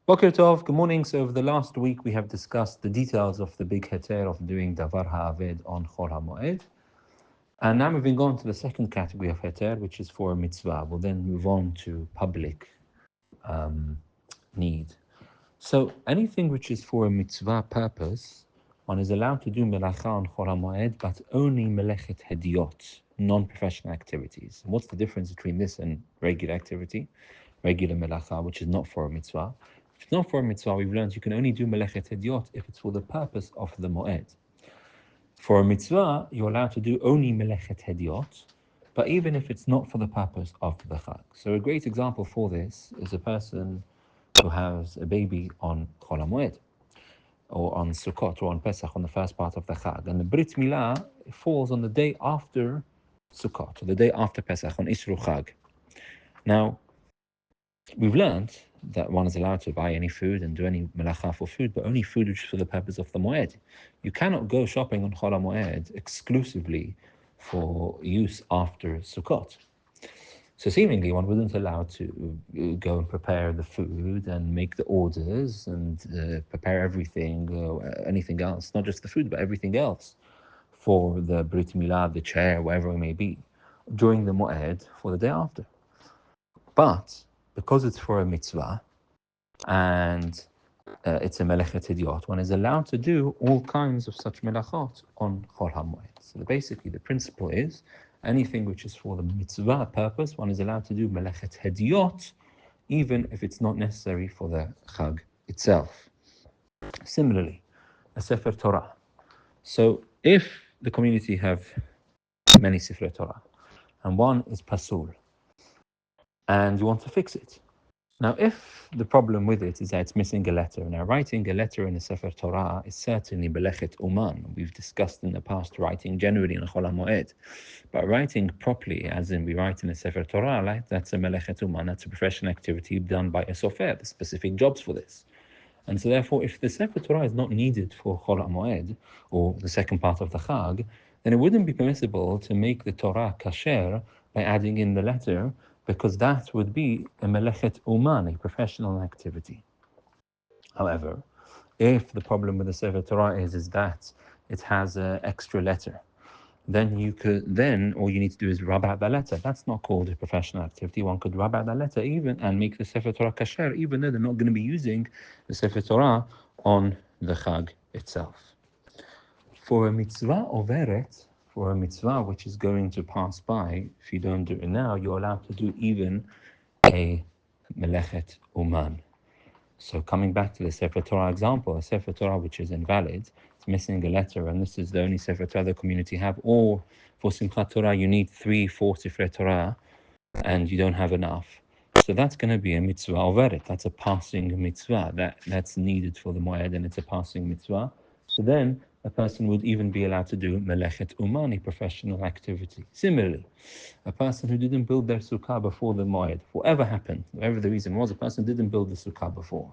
Boker Tov, good morning. So over the last week, we have discussed the details of the big heter of doing davar ha'aved on Chol HaMoed. And now moving on to the second category of heter, which is for a mitzvah. We'll then move on to public need. So anything which is for a mitzvah purpose, one is allowed to do melacha on Chol HaMoed, but only melechet hediot, non-professional activities. What's the difference between this and regular activity, regular melacha, which is not for a mitzvah? If it's not for a mitzvah, we've learned you can only do melechet hediot if it's for the purpose of the moed. For a mitzvah, you're allowed to do only melechet hediot, but even if it's not for the purpose of the chag. So a great example for this is a person who has a baby on Chol HaMoed, or on Sukkot, or on Pesach, on the first part of the chag. And the Brit Milah falls on the day after Sukkot, or the day after Pesach, on Isru Chag. Now, we've learned that one is allowed to buy any food and do any melacha for food, but only food which is for the purpose of the moed. You cannot go shopping on Chol HaMoed exclusively for use after Sukkot. So seemingly one wasn't allowed to go and prepare the food and make the orders and prepare everything, anything else, not just the food, but everything else for the Brit Milah, the chair, wherever it may be, during the Moed for the day after. But because it's for a mitzvah and it's a melechet hediot, one is allowed to do all kinds of such melachot on Chol HaMoed. So basically the principle is anything which is for the mitzvah purpose, one is allowed to do melechet hediot, even if it's not necessary for the chag itself. Similarly, a sefer Torah. So if the community have many sefer Torah, and one is pasul, and you want to fix it. Now, if the problem with it is that it's missing a letter, now writing a letter in a Sefer Torah is certainly belechet uman. We've discussed in the past writing generally in a Chol HaMoed, but writing properly, as in we write in a Sefer Torah, like, that's a melechet uman, that's a professional activity done by a sofer, there's specific jobs for this. And so therefore, if the Sefer Torah is not needed for Chol HaMoed, or the second part of the Chag, then it wouldn't be permissible to make the Torah kasher by adding in the letter, because that would be a melechet uman, a professional activity. However, if the problem with the Sefer Torah is that it has an extra letter, then all you need to do is rub out the letter. That's not called a professional activity. One could rub out the letter even and make the Sefer Torah kasher, even though they're not going to be using the Sefer Torah on the Chag itself. For a mitzvah overet, for a mitzvah which is going to pass by, if you don't do it now, you're allowed to do even a melechet uman. So coming back to the Sefer Torah example, a Sefer Torah which is invalid, it's missing a letter, and this is the only Sefer Torah the community have, or for Simchat Torah you need 3-4 Sefer Torah, and you don't have enough. So that's going to be a mitzvah overet. That's a passing mitzvah that's needed for the moed, and it's a passing mitzvah. So then a person would even be allowed to do melechet umani, professional activity. Similarly, a person who didn't build their sukkah before the moed, whatever happened, whatever the reason was, a person didn't build the sukkah before.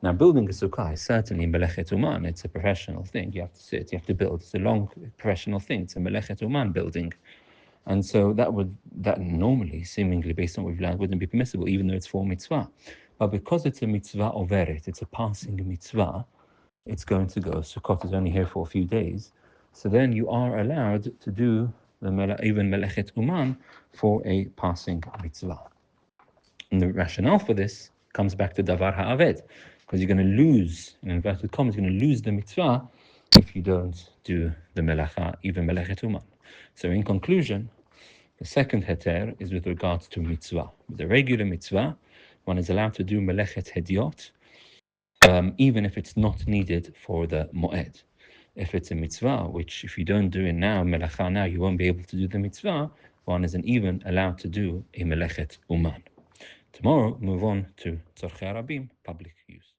Now, building a sukkah is certainly melechet uman. It's a professional thing. You have to sit, you have to build. It's a long professional thing. It's a melechet uman building. And so that normally, seemingly based on what we've learned, wouldn't be permissible, even though it's for mitzvah. But because it's a mitzvah overet, it's a passing mitzvah, it's going to go. Sukkot is only here for a few days. So then you are allowed to do even melechet uman for a passing mitzvah. And the rationale for this comes back to davar ha'aved, because you're going to lose, in inverted commas, you're going to lose the mitzvah if you don't do the melacha, even melechet uman. So in conclusion, the second heter is with regards to mitzvah. With a regular mitzvah, one is allowed to do melechet hediot, even if it's not needed for the moed. If it's a mitzvah, which if you don't do it now, melacha now, you won't be able to do the mitzvah, one isn't even allowed to do a melechet uman. Tomorrow, move on to tzorchei rabim, public use.